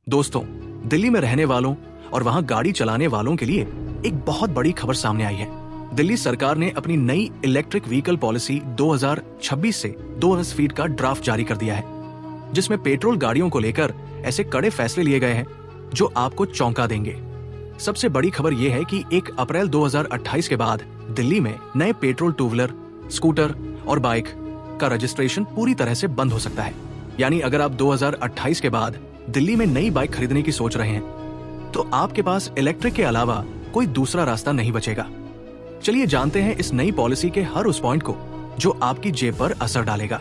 दोस्तों, दिल्ली में रहने वालों और वहां गाड़ी चलाने वालों के लिए एक बहुत बड़ी खबर सामने आई है। दिल्ली सरकार ने अपनी नई इलेक्ट्रिक व्हीकल पॉलिसी 2026 से 2 फीट का ड्राफ्ट जारी कर दिया है, जिसमें पेट्रोल गाड़ियों को लेकर ऐसे कड़े फैसले लिए गए हैं जो आपको चौंका देंगे। सबसे बड़ी खबर यह है कि 1 अप्रैल 2028 के बाद दिल्ली में नए पेट्रोल टू व्हीलर, स्कूटर और बाइक का रजिस्ट्रेशन पूरी तरह से बंद हो सकता है। यानी अगर आप 2028 के बाद दिल्ली में नई बाइक खरीदने की सोच रहे हैं तो आपके पास इलेक्ट्रिक के अलावा कोई दूसरा रास्ता नहीं बचेगा। चलिए जानते हैं इस नई पॉलिसी के हर उस पॉइंट को जो आपकी जेब पर असर डालेगा।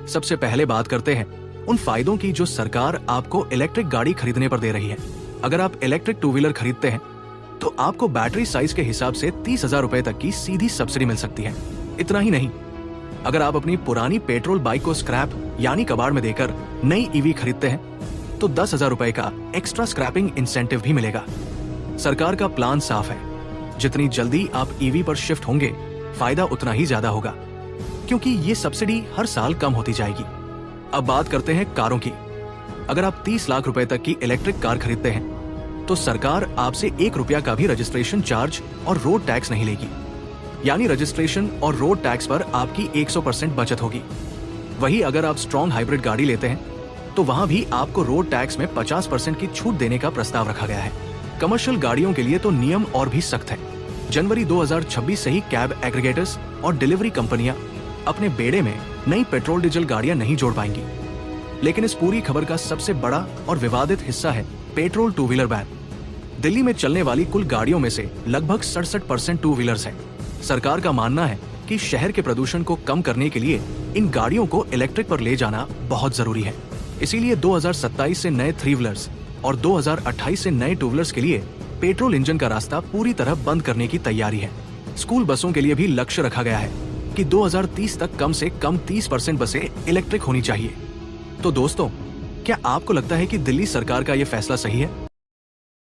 सबसे पहले बात करते हैं उन फायदों की जो सरकार आपको इलेक्ट्रिक गाड़ी खरीदने पर दे रही है। अगर आप इलेक्ट्रिक टू व्हीलर खरीदते हैं तो आपको बैटरी साइज के हिसाब से 30,000 रुपए तक की सीधी सब्सिडी मिल सकती है। इतना ही नहीं, अगर आप अपनी पुरानी पेट्रोल बाइक को स्क्रैप यानी कबाड़ में देकर नई ईवी खरीदते हैं तो 10,000 रुपए का एक्स्ट्रा स्क्रैपिंग इंसेंटिव भी मिलेगा। सरकार का प्लान साफ है, जितनी जल्दी आप ईवी पर शिफ्ट होंगे फायदा उतना ही ज्यादा होगा, क्योंकि ये सब्सिडी हर साल कम होती जाएगी। अब बात करते हैं कारों की। अगर आप 30 लाख रुपए तक की इलेक्ट्रिक कार खरीदते हैं तो सरकार आपसे 1 रुपया का भी रजिस्ट्रेशन चार्ज और रोड टैक्स नहीं लेगी। यानी रजिस्ट्रेशन और रोड टैक्स पर आपकी 100% बचत होगी। वही अगर आप स्ट्रॉन्ग हाइब्रिड गाड़ी लेते हैं तो वहां भी आपको रोड टैक्स में 50% की छूट देने का प्रस्ताव रखा गया है। कमर्शियल गाड़ियों के लिए तो नियम और भी सख्त है। जनवरी 2026 से ही कैब एग्रीगेटर्स और डिलीवरी कंपनियां अपने बेड़े में नई पेट्रोल डीजल गाड़ियां नहीं जोड़ पाएंगी। लेकिन इस पूरी खबर का सबसे बड़ा और विवादित हिस्सा है petrol two wheeler ban. Delhi में चलने वाली कुल गाड़ियों में से लगभग 67% टू व्हीलर्स हैं। सरकार का मानना है कि शहर के प्रदूषण को कम करने के लिए इन गाड़ियों को इलेक्ट्रिक पर ले जाना बहुत जरूरी है। इसीलिए 2027 से नए 3 व्हीलर्स और 2028 से नए 2 व्हीलर्स के लिए पेट्रोल इंजन का रास्ता पूरी तरह बंद करने की तैयारी है। स्कूल बसों के लिए भी लक्ष्य रखा गया है कि 2030 तक कम से कम 30% बसें इलेक्ट्रिक होनी चाहिए। तो दोस्तों, क्या आपको लगता है कि दिल्ली सरकार का ये फैसला सही है?